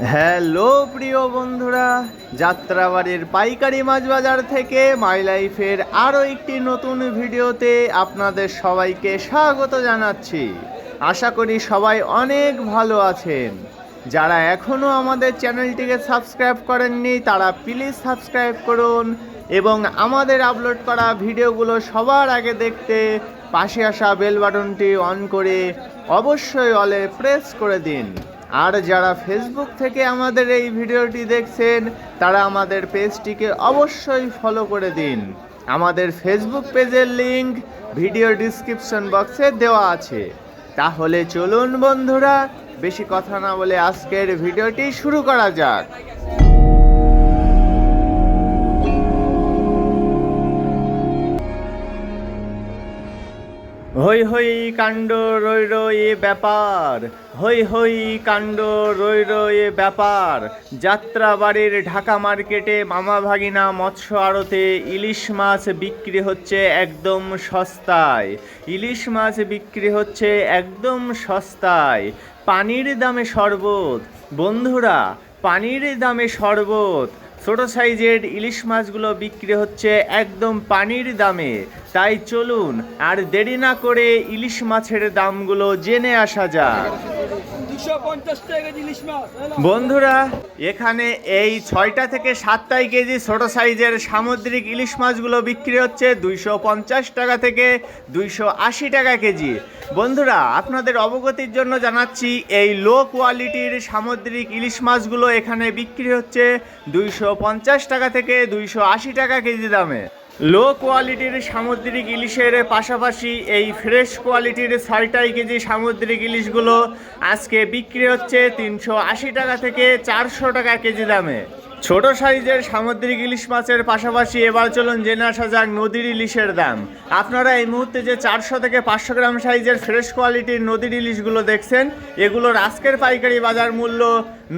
Hello প্রিয় বন্ধুরা, যাত্রাবাড়ির পাইকারি মাছ বাজার থেকে মাই লাইফের আরও একটি নতুন ভিডিওতে আপনাদের সবাইকে স্বাগত জানাচ্ছি। আশা করি সবাই অনেক ভালো আছেন। যারা এখনও আমাদের চ্যানেলটিকে সাবস্ক্রাইব করেননি তারা প্লিজ সাবস্ক্রাইব করুন এবং আমাদের আপলোড করা ভিডিওগুলো সবার আগে দেখতে পাশে আসা বেল বাটনটি অন করে অবশ্যই অলে প্রেস করে দিন। আর যারা ফেসবুক থেকে আমাদের এই ভিডিওটি দেখছেন তারা আমাদের পেজটিকে অবশ্যই ফলো করে দিন। আমাদের ফেসবুক পেজের লিংক ভিডিও ডিসক্রিপশন বক্সে দেওয়া আছে। তাহলে চলুন বন্ধুরা, বেশি কথা না বলে আজকের ভিডিওটি শুরু করা যাক। হই হই কাণ্ড রই রই ব্যাপার, হই হই কাণ্ড রই রই ব্যাপার। যাত্রাবাড়ির ঢাকা মার্কেটে মামা ভাগিনা মৎস্য আড়তে ইলিশ মাছ বিক্রি হচ্ছে একদম সস্তায়। ইলিশ মাছ বিক্রি হচ্ছে একদম সস্তায়। পানির দামে শরবত বন্ধুরা, পানির দামে শরবত। ছোট সাইজের ইলিশ মাছগুলো বিক্রি হচ্ছে একদম পানির দামে। তাই চলুন আর দেরি না করে ইলিশ মাছের দামগুলো জেনে আসা যাক। বন্ধুরা, এখানে এই 6টা থেকে 7টাই কেজি ছোট সাইজের সামুদ্রিক ইলিশ মাছগুলো বিক্রি হচ্ছে 250 টাকা থেকে 280 টাকা কেজি। বন্ধুরা, আপনাদের অবগতির জন্য জানাচ্ছি, এই লো কোয়ালিটির সামুদ্রিক ইলিশ মাছগুলো এখানে বিক্রি হচ্ছে 250 টাকা থেকে 280 টাকা কেজি দামে। লো কোয়ালিটির সামুদ্রিক ইলিশের পাশাপাশি এই ফ্রেশ কোয়ালিটির 6টাই কেজি সামুদ্রিক ইলিশগুলো আজকে বিক্রি হচ্ছে 380 টাকা থেকে 400 টাকা কেজি দামে। ছোট সাইজের সামুদ্রিক ইলিশ মাছের পাশাপাশি এবার চলুন জেনে আসা যাক নদীর ইলিশের দাম। আপনারা এই মুহূর্তে যে 400 থেকে 500 গ্রাম সাইজের ফ্রেশ কোয়ালিটির নদীর ইলিশগুলো দেখছেন, এগুলোর আজকের পাইকারি বাজার মূল্য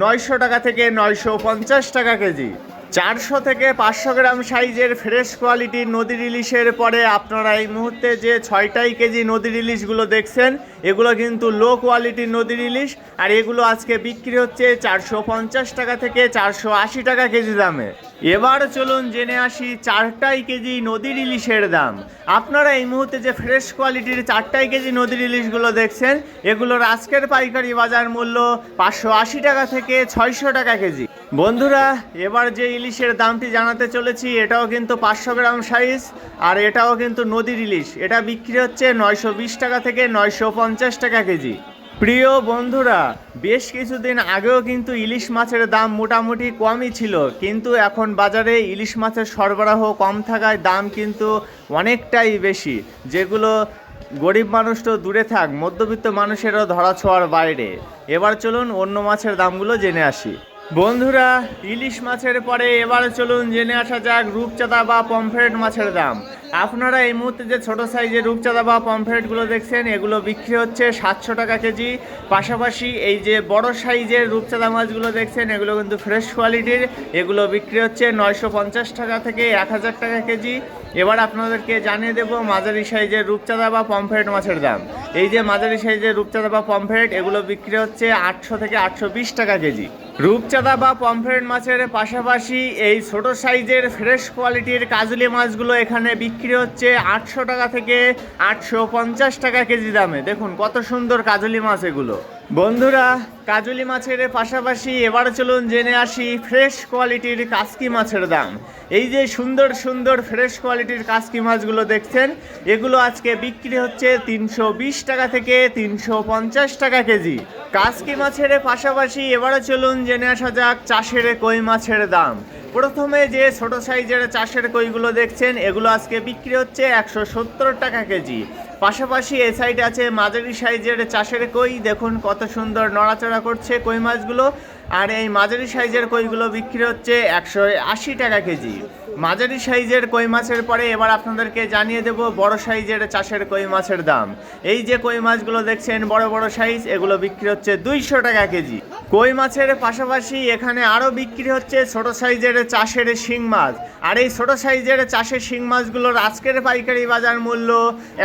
900 টাকা থেকে 950 টাকা কেজি। 400 থেকে 500 গ্রাম সাইজের ফ্রেশ কোয়ালিটির নদীর ইলিশের পরে আপনারা এই মুহূর্তে যে 6টাই কেজি নদীর ইলিশগুলো দেখছেন, এগুলো কিন্তু লো কোয়ালিটির নদীর ইলিশ। আর এগুলো আজকে বিক্রি হচ্ছে 450 টাকা থেকে 480 টাকা কেজি দামে। এবার চলুন জেনে আসি 4টাই কেজি নদীর ইলিশের দাম। আপনারা এই মুহূর্তে যে ফ্রেশ কোয়ালিটির 4টাই কেজি নদীর ইলিশগুলো দেখছেন, এগুলোর আজকের পাইকারি বাজার মূল্য 580 টাকা থেকে 600 টাকা কেজি। বন্ধুরা, এবার যে ইলিশের দামটি জানাতে চলেছি এটাও কিন্তু 500 গ্রাম সাইজ, আর এটাও কিন্তু নদীর ইলিশ। এটা বিক্রি হচ্ছে 920 টাকা থেকে 950 টাকা কেজি। প্রিয় বন্ধুরা, বেশ কিছুদিন আগেও কিন্তু ইলিশ মাছের দাম মোটামুটি কমই ছিল, কিন্তু এখন বাজারে ইলিশ মাছের সরবরাহ কম থাকায় দাম কিন্তু অনেকটাই বেশি, যেগুলো গরিব মানুষ তো দূরে থাক, মধ্যবিত্ত মানুষেরও ধরাছোঁয়ার বাইরে। এবার চলুন অন্য মাছের দামগুলো জেনে আসি। বন্ধুরা, ইলিশ মাছের পরে এবার চলুন জেনে আসা যাক রূপচাঁদা বা পমফ্রেট মাছের দাম। আপনারা এই মুহূর্তে যে ছোট সাইজের রূপচাঁদা বা পমফ্রেটগুলো দেখছেন, এগুলো বিক্রি হচ্ছে 700 টাকা কেজি। পাশাপাশি এই যে বড় সাইজের রূপচাঁদা মাছগুলো দেখছেন, এগুলো কিন্তু ফ্রেশ কোয়ালিটির, এগুলো বিক্রি হচ্ছে 950 টাকা থেকে 1000 টাকা কেজি। এবার আপনাদেরকে জানিয়ে দেব মাঝারি সাইজের রূপচাঁদা বা পমফ্রেট মাছের দাম। এই যে মাঝারি সাইজের রূপচাঁদা বা পমফ্রেট, এগুলো বিক্রি হচ্ছে 800 থেকে 820 টাকা কেজি। রূপচাঁদা বা পমফ্রেট মাছের পাশাপাশি এই ছোট সাইজের ফ্রেশ কোয়ালিটির কাজলি মাছগুলো এখানে বিক্রি হচ্ছে 800 টাকা থেকে 850 টাকা কেজি দামে। দেখুন কত সুন্দর কাজলি মাছ এগুলো। বন্ধুরা, কাজলি মাছের পাশাপাশি এবার চলুন জেনে আসি ফ্রেশ কোয়ালিটির কাসকি মাছের দাম। এই যে সুন্দর সুন্দর ফ্রেশ কোয়ালিটির কাসকি মাছগুলো দেখছেন, এগুলো আজকে বিক্রি হচ্ছে 320 টাকা থেকে 350 টাকা কেজি। কাসকি মাছের পাশাপাশি এবারে চলুন জেনে আসা যাক চাষের কই মাছের দাম। প্রথমে যে ছোট সাইজের চাষের কইগুলো দেখছেন, এগুলো আজকে বিক্রি হচ্ছে 170 টাকা কেজি। পাশাপাশি এই সাইডে আছে মাঝারি সাইজের চাষের কই, দেখুন কত সুন্দর নড়াচড়া করছে কই মাছগুলো। আর এই মাঝারি সাইজের কইগুলো বিক্রি হচ্ছে 180 টাকা কেজি। মাঝারি সাইজের কই মাছের পরে এবার আপনাদেরকে জানিয়ে দেব বড় সাইজের চাষের কই মাছের দাম। এই যে কই মাছগুলো দেখছেন বড় বড় সাইজ, এগুলো বিক্রি হচ্ছে 200 টাকা কেজি। কই মাছের পাশাপাশি এখানে আরও বিক্রি হচ্ছে ছোট সাইজের চাষের শিং মাছ। আর এই ছোট সাইজের চাষের শিং মাছগুলোর আজকের পাইকারি বাজার মূল্য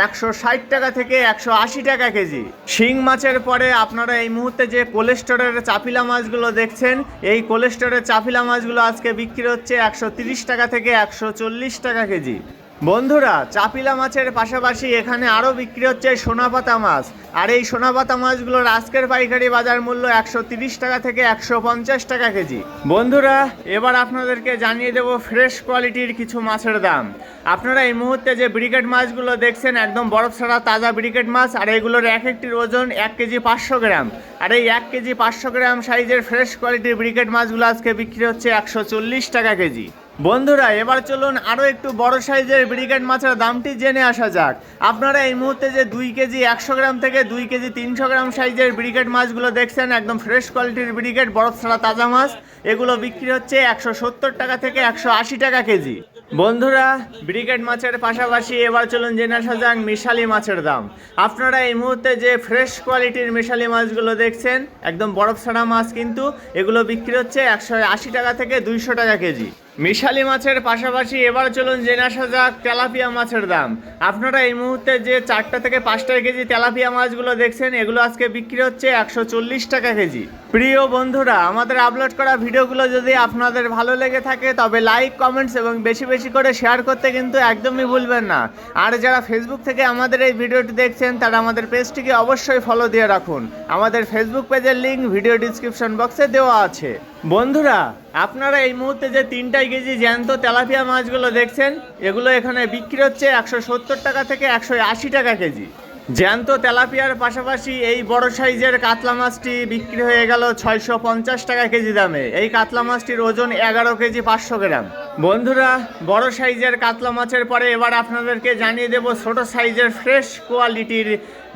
160 টাকা থেকে 180 টাকা কেজি। শিং মাছের পরে আপনারা এই মুহূর্তে যে কোলেস্টোরের চাপিলা মাছগুলো দেখছেন এই কোল্ড স্টোরের চাপিলা মাছগুলো আজকে বিক্রি হচ্ছে 130 টাকা থেকে 140 টাকা কেজি। বন্ধুরা, চাপিলা মাছের পাশাপাশি এখানে আরও বিক্রি হচ্ছে সোনাপাতা মাছ। আর এই সোনাপাতা মাছগুলোর আজকের পাইকারি বাজার মূল্য 130 টাকা থেকে 150 টাকা কেজি। বন্ধুরা, এবার আপনাদেরকে জানিয়ে দেব ফ্রেশ কোয়ালিটির কিছু মাছের দাম। আপনারা এই মুহূর্তে যে ব্রিকেট মাছগুলো দেখছেন একদম বরফ ছাড়া তাজা ব্রিকেট মাছ, আর এগুলোর এক একটির ওজন 1 কেজি 500 গ্রাম। আর এই 1 কেজি 500 গ্রাম সাইজের ফ্রেশ কোয়ালিটির ব্রিকেট মাছগুলো আজকে বিক্রি হচ্ছে 140 টাকা কেজি। বন্ধুরা, এবার চলুন আরও একটু বড় সাইজের ব্রিকেট মাছের দামটি জেনে আসা যাক। আপনারা এই মুহূর্তে যে 2 কেজি 100 গ্রাম থেকে 2 কেজি 300 গ্রাম সাইজের ব্রিকেট মাছগুলো দেখছেন একদম ফ্রেশ কোয়ালিটির ব্রিকেট বরফ ছাড়া তাজা মাছ, এগুলো বিক্রি হচ্ছে 170 টাকা থেকে 180 টাকা কেজি। বন্ধুরা, ব্রিকেট মাছের পাশাপাশি এবার চলুন জেনে আসা যাক মিশালি মাছের দাম। আপনারা এই মুহূর্তে যে ফ্রেশ কোয়ালিটির মিশালি মাছগুলো দেখছেন একদম বরফ ছাড়া মাছ, কিন্তু এগুলো বিক্রি হচ্ছে 180 টাকা থেকে 200 টাকা কেজি। মিশালি মাছের পাশাপাশি এবার চলুন জেনে আসা যাক তেলাপিয়া মাছের দাম। আপনারা এই মুহূর্তে যে 4টা থেকে 5টা কেজি তেলাপিয়া মাছগুলো দেখছেন এগুলো আজকে বিক্রি হচ্ছে 140 টাকা কেজি। প্রিয় বন্ধুরা, আমাদের আপলোড করা ভিডিওগুলো যদি আপনাদের ভালো লেগে থাকে তবে লাইক, কমেন্টস এবং বেশি বেশি করে শেয়ার করতে কিন্তু একদমই ভুলবেন না। আর যারা ফেসবুক থেকে আমাদের এই ভিডিওটি দেখছেন তারা আমাদের পেজটিকে অবশ্যই ফলো দিয়ে রাখুন। আমাদের ফেসবুক পেজের লিঙ্ক ভিডিও ডিসক্রিপশন বক্সে দেওয়া আছে। বন্ধুরা, আপনারা এই মুহূর্তে যে 3টা কেজি জ্যান্ত তেলাপিয়া মাছগুলো দেখছেন এগুলো এখানে বিক্রি হচ্ছে 170 টাকা থেকে 180 টাকা কেজি। জ্যান্ত তেলাপিয়ার পাশাপাশি এই বড় সাইজের কাতলা মাছটি বিক্রি হয়ে গেল 650 টাকা কেজি দামে। এই কাতলা মাছটির ওজন 11 কেজি 500 গ্রাম। বন্ধুরা, বড় সাইজের কাতলা মাছের পরে এবার আপনাদেরকে জানিয়ে দেব ছোট সাইজের ফ্রেশ কোয়ালিটির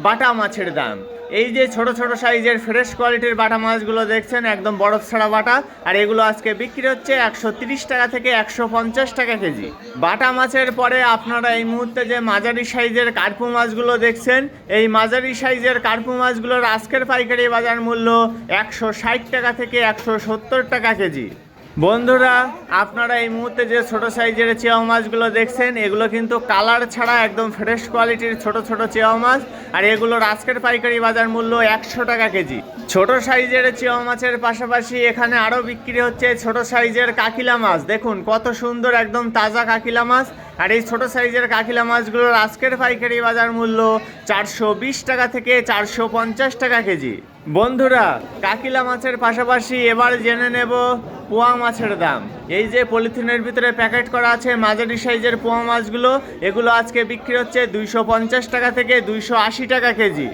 বাটা মাছের দাম। এই যে ছোট ছোট সাইজের ফ্রেশ কোয়ালিটির বাটা মাছগুলো দেখছেন একদম বরফ ছাড়া বাটা, আর এগুলো আজকে বিক্রি হচ্ছে 130 টাকা থেকে 150 টাকা কেজি। বাটা মাছের পরে আপনারা এই মুহূর্তে যে মাঝারি সাইজের কার্পু মাছগুলো দেখছেন এই মাঝারি সাইজের কার্পু মাছগুলোর আজকের পাইকারি বাজার মূল্য 160 টাকা থেকে 170 টাকা কেজি। বন্ধুরা, আপনারা এই মুহূর্তে যে ছোট সাইজের চেওয়া মাছগুলো দেখছেন এগুলো কিন্তু কালার ছাড়া একদম ফ্রেশ কোয়ালিটির ছোট ছোট চেওয়া মাছ, আর এগুলোর আজকের পাইকারি বাজার মূল্য 100 টাকা কেজি। ছোট সাইজের চেওয়া মাছের পাশাপাশি এখানে আরও বিক্রি হচ্ছে ছোট সাইজের কাকিলা মাছ। দেখুন কত সুন্দর একদম তাজা কাকিলা মাছ, আর এই ছোট সাইজের কাকিলা মাছগুলোর আজকের পাইকারি বাজার মূল্য 420 টাকা থেকে 450 টাকা কেজি। বন্ধুরা, কাকিলা মাছের পাশাপাশি এবার জেনে নেব পোয়া মাছের দাম। এই যে পলিথিনের ভিতরে প্যাকেট করা আছে মাঝারি সাইজের পোয়া মাছগুলো এগুলো আজকে বিক্রি হচ্ছে 250 টাকা থেকে 280 টাকা কেজি।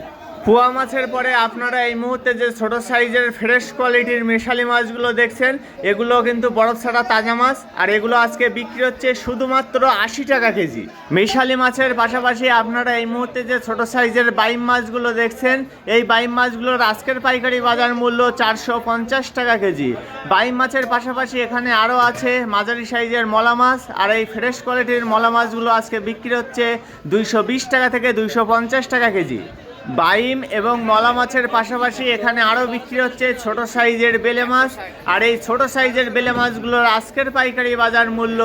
পোয়া মাছের পরে আপনারা এই মুহূর্তে যে ছোট সাইজের ফ্রেশ কোয়ালিটির মিশালি মাছগুলো দেখছেন এগুলো কিন্তু বরফ ছাড়া তাজা মাছ, আর এগুলো আজকে বিক্রি হচ্ছে শুধুমাত্র 80 টাকা কেজি। মিশালি মাছের পাশাপাশি আপনারা এই মুহূর্তে যে ছোট সাইজের বাইম মাছগুলো দেখছেন এই বাইম মাছগুলোর আজকের পাইকারি বাজার মূল্য 450 টাকা কেজি। বাইম মাছের পাশাপাশি এখানে আরও আছে মাঝারি সাইজের মলা মাছ, আর এই ফ্রেশ কোয়ালিটির মলা মাছগুলো আজকে বিক্রি হচ্ছে 220 টাকা থেকে 250 টাকা কেজি। বাইম এবং মলা মাছের পাশাপাশি এখানে আরও বিক্রি হচ্ছে ছোট সাইজের বেলে মাছ, আর এই ছোট সাইজের বেলে মাছগুলোর আজকের পাইকারি বাজার মূল্য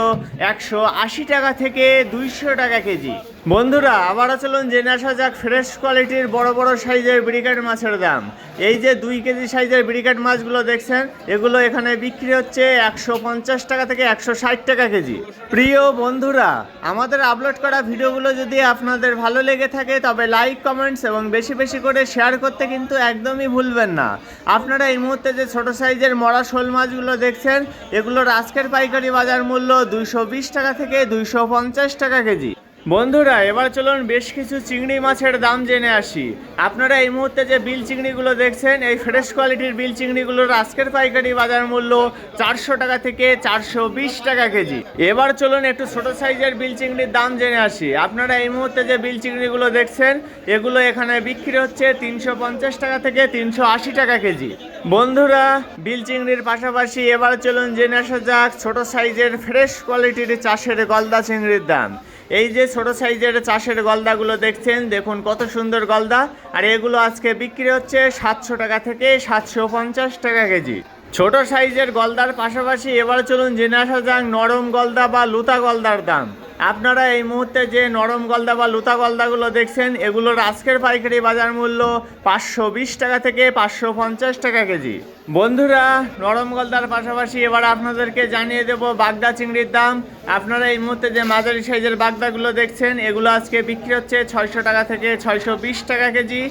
180 টাকা থেকে 200 টাকা কেজি। বন্ধুরা, আবারও চলুন জেনে আসা যাক ফ্রেশ কোয়ালিটির বড় বড় সাইজের ব্রিকেট মাছের দাম। এই যে 2 কেজি সাইজের ব্রিকেট মাছগুলো দেখছেন এগুলো এখানে বিক্রি হচ্ছে 150 টাকা থেকে 160 টাকা কেজি। প্রিয় বন্ধুরা, আমাদের আপলোড করা ভিডিওগুলো যদি আপনাদের ভালো লেগে থাকে তবে লাইক, কমেন্টস এবং বেশি বেশি করে শেয়ার করতে কিন্তু একদমই ভুলবেন না। আপনারা এই মুহূর্তে যে ছোট সাইজের মরা শোল মাছগুলো দেখছেন এগুলোর আজকের পাইকারি বাজার মূল্য 220 টাকা থেকে 250 টাকা কেজি। বন্ধুরা, এবার চলুন বেশ কিছু চিংড়ি মাছের দাম জেনে আসি। আপনারা এই মুহূর্তে যে বিল চিংড়িগুলো দেখছেন এই ফ্রেশ কোয়ালিটির বিল চিংড়িগুলোর আজকের পাইকারি বাজার মূল্য 400 টাকা থেকে 420 টাকা কেজি। এবার চলুন একটু ছোট সাইজের বিল চিংড়ির দাম জেনে আসি। আপনারা এই মুহূর্তে যে বিল চিংড়িগুলো দেখছেন এগুলো এখানে বিক্রি হচ্ছে 350 টাকা থেকে 380 টাকা কেজি। বন্ধুরা, বিল চিংড়ির পাশাপাশি এবার চলুন জেনে আসা যাক ছোট সাইজের ফ্রেশ কোয়ালিটির চাষের গলদা চিংড়ির দাম। এই যে ছোট সাইজের চাষের গলদাগুলো দেখছেন দেখুন কত সুন্দর গলদা, আর এগুলো আজকে বিক্রি হচ্ছে 700 টাকা থেকে 750 টাকা কেজি। ছোট সাইজের গলদার পাশাপাশি এবার চলুন জেনে আসা যাক নরম গলদা বা লুতা গলদার দাম। আপনারা এই মুহূর্তে যে নরম গলদা বা লুতা গলদাগুলো দেখছেন এগুলোর আজকের পাইকারি বাজার মূল্য 520 টাকা থেকে 550 টাকা কেজি। বন্ধুরা, নরম গলদার পাশাপাশি এবার আপনাদেরকে জানিয়ে দেব বাগদা চিংড়ির দাম। আপনারা এই মুহূর্তে যে মাঝারি সাইজের বাগদাগুলো দেখছেন, এগুলো আজকে বিক্রি হচ্ছে 600 টাকা থেকে 620 টাকা কেজি।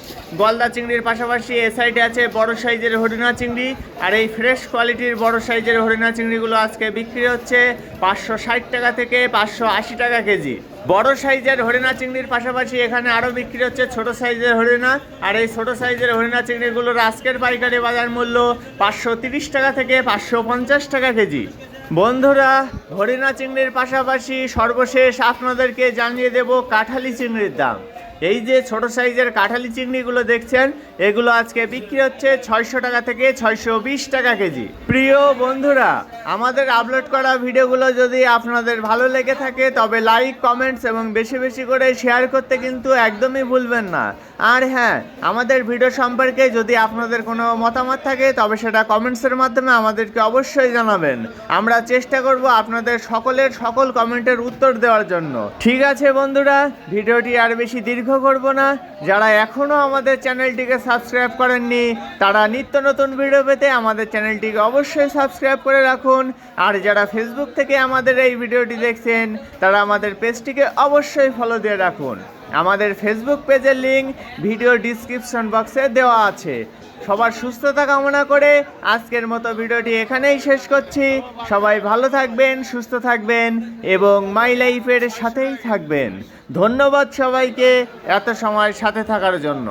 গলদা চিংড়ির পাশাপাশি এ সাইডে আছে বড় সাইজের হরিণা চিংড়ি, আর এই ফ্রেশ কোয়ালিটির বড় সাইজের হরিণা চিংড়িগুলো আজকে বিক্রি হচ্ছে 560 টাকা থেকে 580 টাকা কেজি। বড় সাইজের হরিণা চিংড়ির পাশাপাশি এখানে আরও বিক্রি হচ্ছে ছোট সাইজের হরিণা, আর এই ছোট সাইজের হরিণা চিংড়িগুলোর আজকের পাইকারি বাজার মূল্য 530 টাকা থেকে 550 টাকা কেজি। বন্ধুরা, হরিণা চিংড়ির পাশাপাশি সর্বশেষ আপনাদেরকে জানিয়ে দেব কাঁঠালি চিংড়ির দাম। এই যে ছোট সাইজের কাঁঠালি চিংড়িগুলো দেখছেন, এগুলো আজকে বিক্রি হচ্ছে 600 টাকা থেকে 620 টাকা কেজি। প্রিয় বন্ধুরা, আমাদের আপলোড করা ভিডিওগুলো যদি আপনাদের ভালো লেগে থাকে তবে লাইক, কমেন্টস এবং বেশি বেশি করে শেয়ার করতে কিন্তু একদমই ভুলবেন না। আর হ্যাঁ, আমাদের ভিডিও সম্পর্কে যদি আপনাদের কোনো মতামত থাকে তবে সেটা কমেন্টসের মাধ্যমে আমাদেরকে অবশ্যই জানাবেন। আমরা চেষ্টা করব আপনাদের সকলের সকল কমেন্টের উত্তর দেওয়ার জন্য। ঠিক আছে বন্ধুরা, ভিডিওটি আর বেশি দীর্ঘ করব না। যারা এখনও আমাদের চ্যানেলটিকে সাবস্ক্রাইব করেননি তারা নিত্য নতুন ভিডিও পেতে আমাদের চ্যানেলটিকে অবশ্যই সাবস্ক্রাইব করে রাখুন। আর যারা ফেসবুক থেকে আমাদের এই ভিডিওটি দেখছেন তারা আমাদের পেজটিকে অবশ্যই ফলো দিয়ে রাখুন। আমাদের ফেসবুক পেজের লিঙ্ক ভিডিও ডিসক্রিপশন বক্সে দেওয়া আছে। সবার সুস্থতা কামনা করে আজকের মতো ভিডিওটি এখানেই শেষ করছি। সবাই ভালো থাকবেন, সুস্থ থাকবেন এবং মাই লাইফের সাথেই থাকবেন। ধন্যবাদ সবাইকে এত সময় সাথে থাকার জন্য।